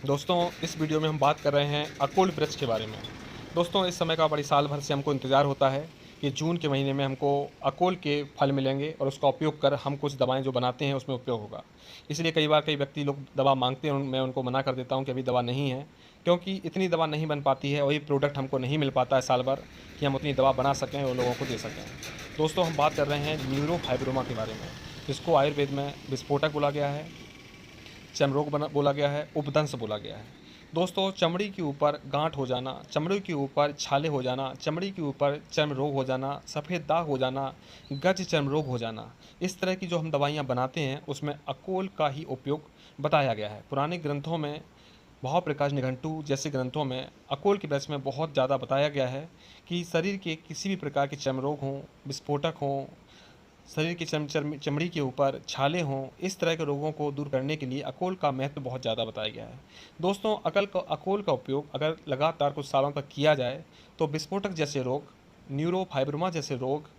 दोस्तों, इस वीडियो में हम बात कर रहे हैं अकोल वृक्ष के बारे में। दोस्तों, इस समय का बड़ी साल भर से हमको इंतज़ार होता है कि जून के महीने में हमको अकोल के फल मिलेंगे और उसका उपयोग कर हम कुछ दवाएँ जो बनाते हैं उसमें उपयोग होगा। इसलिए कई बार कई व्यक्ति लोग दवा माँगते हैं, मैं उनको मना कर देता हूँ कि अभी दवा नहीं है, क्योंकि इतनी दवा नहीं बन पाती है, वही प्रोडक्ट हमको नहीं मिल पाता है साल भर कि हम उतनी दवा बना सकें और लोगों को दे सकें। दोस्तों, हम बात कर रहे हैं न्यूरोफाइब्रोमा के बारे में, जिसको आयुर्वेद में विस्फोटक बोला गया है, चर्मरोग बोला गया है, उपदंश बोला गया है। दोस्तों, चमड़ी के ऊपर गांठ हो जाना, चमड़ी के ऊपर छाले हो जाना, चमड़ी के ऊपर चर्म रोग हो जाना, सफ़ेद दाग हो जाना, गज चर्म रोग हो जाना, इस तरह की जो हम दवाइयाँ बनाते हैं उसमें अकोल का ही उपयोग बताया गया है। पुराने ग्रंथों में, भाव-प्रकाश निघंटु जैसे ग्रंथों में अकोल के वृक्ष में बहुत ज़्यादा बताया गया है कि शरीर के किसी भी प्रकार के चर्म रोग हों, विस्फोटक हों, शरीर की चमड़ी के ऊपर छाले हों, इस तरह के रोगों को दूर करने के लिए अकोल का महत्व बहुत ज़्यादा बताया गया है। दोस्तों, अकोल का उपयोग अगर लगातार कुछ सालों तक किया जाए तो विस्फोटक जैसे रोग, न्यूरोफाइब्रोमा जैसे रोग,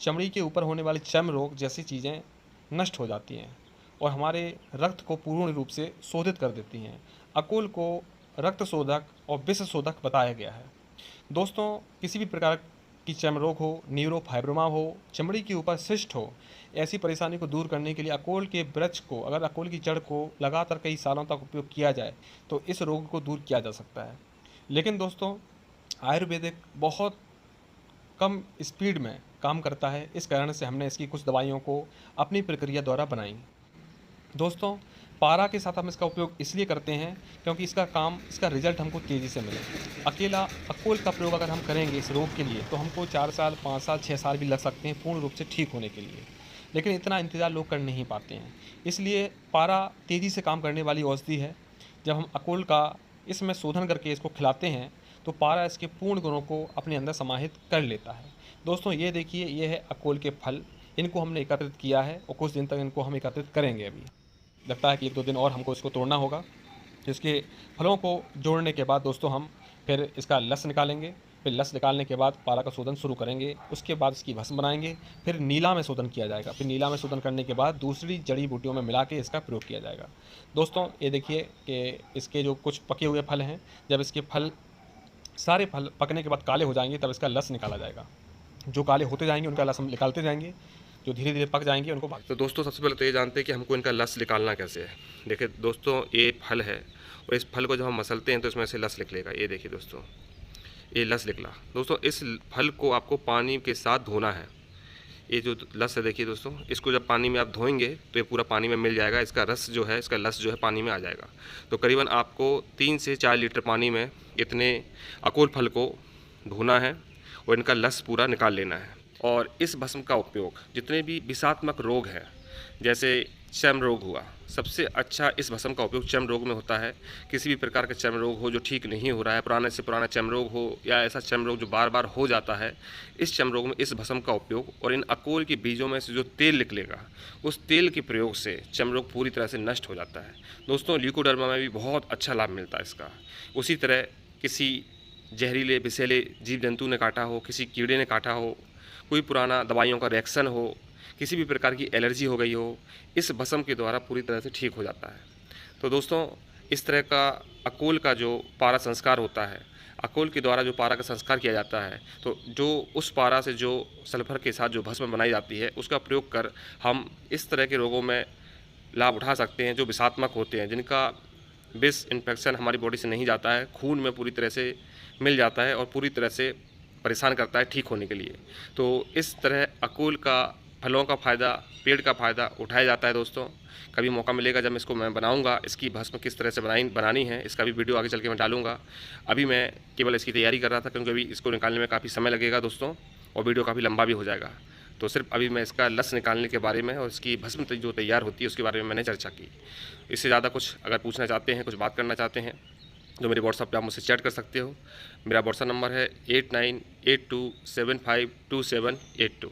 चमड़ी के ऊपर होने वाले चर्म रोग जैसी चीज़ें नष्ट हो जाती हैं और हमारे रक्त को पूर्ण रूप से शोधित कर देती हैं। अकोल को रक्त शोधक और विष शोधक बताया गया है। दोस्तों, किसी भी प्रकार की चर्म रोग हो, न्यूरोफाइब्रोमा हो, चमड़ी के ऊपर सिस्ट हो, ऐसी परेशानी को दूर करने के लिए अकोल के वृक्ष को, अगर अकोल की जड़ को लगातार कई सालों तक उपयोग किया जाए तो इस रोग को दूर किया जा सकता है। लेकिन दोस्तों, आयुर्वेदिक बहुत कम स्पीड में काम करता है, इस कारण से हमने इसकी कुछ दवाइयों को अपनी प्रक्रिया द्वारा बनाई। दोस्तों, पारा के साथ हम इसका उपयोग इसलिए करते हैं क्योंकि इसका रिज़ल्ट हमको तेज़ी से मिले। अकेला अकोल का प्रयोग अगर हम करेंगे इस रोग के लिए तो हमको 4 साल, 5 साल, 6 साल भी लग सकते हैं पूर्ण रूप से ठीक होने के लिए। लेकिन इतना इंतज़ार लोग कर नहीं पाते हैं। इसलिए पारा तेज़ी से काम करने वाली औषधि है। जब हम अकोल का इसमें शोधन करके इसको खिलाते हैं तो पारा इसके पूर्ण गुणों को अपने अंदर समाहित कर लेता है। दोस्तों, ये देखिए, ये है अकोल के फल। इनको हमने एकत्रित किया है और कुछ दिन तक इनको हम एकत्रित करेंगे अभी। लगता है कि 1-2 दिन और हमको इसको तोड़ना होगा। इसके फलों को जोड़ने के बाद दोस्तों हम फिर इसका रस निकालेंगे। फिर रस निकालने के बाद पारा का शोधन शुरू करेंगे। उसके बाद इसकी भस्म बनाएँगे। फिर नीला में शोधन किया जाएगा। फिर नीला में शोधन करने के बाद दूसरी जड़ी-बूटियों में मिला के इसका प्रयोग किया जाएगा। दोस्तों, ये देखिए कि इसके जो कुछ पके हुए फल हैं, जब इसके सारे फल पकने के बाद काले हो जाएँगे तब इसका रस निकाला जाएगा। जो काले होते जाएँगे उनका रस हम निकालते जाएँगे। जो धीरे-धीरे पक जाएँगे उनको भाग। तो दोस्तों, सबसे पहले तो ये जानते हैं कि हमको इनका रस निकालना कैसे है। देखिए दोस्तों, ये फल है और इस फल को जब हम मसलते हैं तो इसमें से रस निकलेगा। ये देखिए दोस्तों, ये रस निकला। दोस्तों, इस फल को आपको पानी के साथ धोना है। ये जो रस है देखिए दोस्तों, इसको जब पानी में आप धोएंगे तो ये पूरा पानी में मिल जाएगा। इसका रस जो है, इसका रस जो है पानी में आ जाएगा। तो करीबन आपको 3 से 4 लीटर पानी में इतने अकोल फल को धोना है और इनका रस पूरा निकाल लेना है। और इस भस्म का उपयोग जितने भी विषात्मक रोग हैं, जैसे चर्म रोग हुआ, सबसे अच्छा इस भस्म का उपयोग चर्म रोग में होता है। किसी भी प्रकार का चर्म रोग हो जो ठीक नहीं हो रहा है, पुराने से पुराना चर्म रोग हो या ऐसा चर्म रोग जो बार बार हो जाता है, इस चर्म रोग में इस भस्म का उपयोग और इन अकोल के बीजों में से जो तेल निकलेगा, उस तेल के प्रयोग से चर्म रोग पूरी तरह से नष्ट हो जाता है। दोस्तों, ल्यूकोडर्मा में भी बहुत अच्छा लाभ मिलता है इसका। उसी तरह किसी जहरीले विषैले जीव जंतु ने काटा हो, किसी कीड़े ने काटा हो, कोई पुराना दवाइयों का रिएक्शन हो, किसी भी प्रकार की एलर्जी हो गई हो, इस भस्म के द्वारा पूरी तरह से ठीक हो जाता है। तो दोस्तों, इस तरह का अकोल का जो पारा संस्कार होता है, अकोल के द्वारा जो पारा का संस्कार किया जाता है, तो जो उस पारा से जो सल्फर के साथ जो भस्म बनाई जाती है, उसका प्रयोग कर हम इस तरह के रोगों में लाभ उठा सकते हैं जो विषात्मक होते हैं, जिनका विष इन्फेक्शन हमारी बॉडी से नहीं जाता है, खून में पूरी तरह से मिल जाता है और पूरी तरह से परेशान करता है ठीक होने के लिए। तो इस तरह अकोल का फलों का फ़ायदा, पेड़ का फ़ायदा उठाया जाता है। दोस्तों, कभी मौका मिलेगा जब इसको मैं बनाऊंगा, इसकी भस्म किस तरह से बनानी है, इसका भी वीडियो आगे चल के मैं डालूंगा। अभी मैं केवल इसकी तैयारी कर रहा था क्योंकि अभी इसको निकालने में काफ़ी समय लगेगा दोस्तों, और वीडियो काफ़ी लंबा भी हो जाएगा। तो सिर्फ अभी मैं इसका रस निकालने के बारे में और इसकी भस्म जो तैयार होती है उसके बारे में मैंने चर्चा की। इससे ज़्यादा कुछ अगर पूछना चाहते हैं, कुछ बात करना चाहते हैं, तो मेरे व्हाट्सअप पे आप मुझसे चैट कर सकते हो। मेरा व्हाट्सअप नंबर है 8982752782।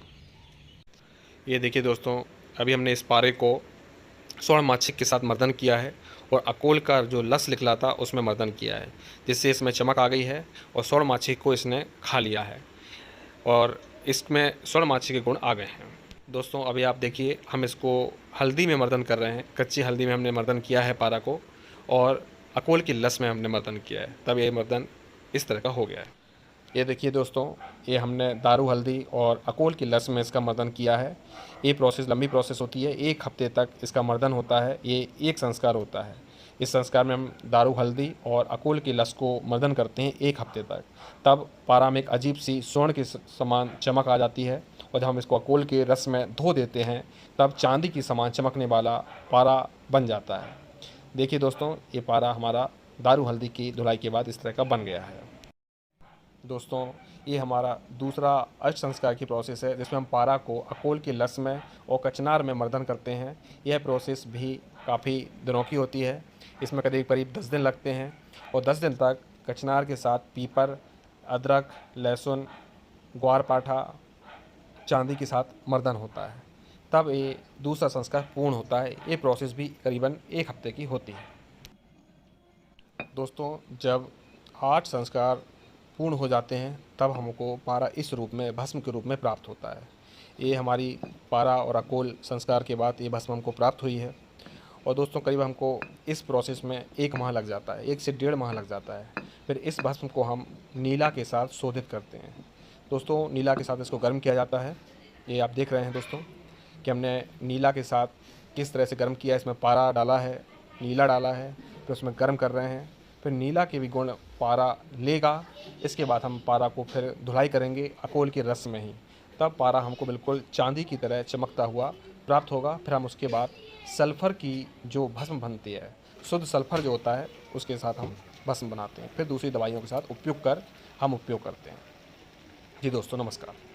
ये देखिए दोस्तों, अभी हमने इस पारे को स्वर्ण माछिक के साथ मर्दन किया है और अकोल का जो रस निकला था उसमें मर्दन किया है, जिससे इसमें चमक आ गई है और स्वर्ण माछिक को इसने खा लिया है और इसमें स्वर्ण माछिक के गुण आ गए हैं। दोस्तों, अभी आप देखिए, हम इसको हल्दी में मर्दन कर रहे हैं। कच्ची हल्दी में हमने मर्दन किया है पारा को और अकोल की लस में हमने मर्दन किया है, तब ये मर्दन इस तरह का हो गया है। ये देखिए दोस्तों, ये हमने दारू हल्दी और अकोल की लस में इसका मर्दन किया है। ये प्रोसेस लंबी प्रोसेस होती है, 1 हफ्ते तक इसका मर्दन होता है। ये एक संस्कार होता है। इस संस्कार में हम दारू हल्दी और अकोल की लस को मर्दन करते हैं 1 हफ्ते तक। तब पारा में एक अजीब सी स्वर्ण के समान चमक आ जाती है, और जब हम इसको अकोल के रस में धो देते हैं तब चांदी की समान चमकने वाला पारा बन जाता है। देखिए दोस्तों, ये पारा हमारा दारू हल्दी की धुलाई के बाद इस तरह का बन गया है। दोस्तों, ये हमारा दूसरा अर्श संस्कार की प्रोसेस है, जिसमें हम पारा को अकोल की लस में और कचनार में मर्दन करते हैं। यह प्रोसेस भी काफ़ी दिनों की होती है। इसमें करीब करीब 10 दिन लगते हैं, और 10 दिन तक कचनार के साथ पीपर, अदरक, लहसुन, ग्वारपाठा, चांदी के साथ मर्दन होता है। तब ये दूसरा संस्कार पूर्ण होता है। ये प्रोसेस भी करीबन 1 हफ्ते की होती है। दोस्तों, जब 8 संस्कार पूर्ण हो जाते हैं तब हमको पारा इस रूप में, भस्म के रूप में प्राप्त होता है। ये हमारी पारा और अकोल संस्कार के बाद ये भस्म हमको प्राप्त हुई है। और दोस्तों, करीब हमको इस प्रोसेस में 1 माह लग जाता है, 1 से 1.5 माह लग जाता है। फिर इस भस्म को हम नीला के साथ शोधित करते हैं। दोस्तों, नीला के साथ इसको गर्म किया जाता है। ये आप देख रहे हैं दोस्तों कि हमने नीला के साथ किस तरह से गर्म किया। इसमें पारा डाला है, नीला डाला है, फिर उसमें गर्म कर रहे हैं। फिर नीला के भी गुण पारा लेगा। इसके बाद हम पारा को फिर धुलाई करेंगे अकोल के रस में ही। तब पारा हमको बिल्कुल चांदी की तरह चमकता हुआ प्राप्त होगा। फिर हम उसके बाद सल्फ़र की जो भस्म बनती है, शुद्ध सल्फ़र जो होता है, उसके साथ हम भस्म बनाते हैं। फिर दूसरी दवाइयों के साथ उपयोग करते हैं। जी दोस्तों, नमस्कार।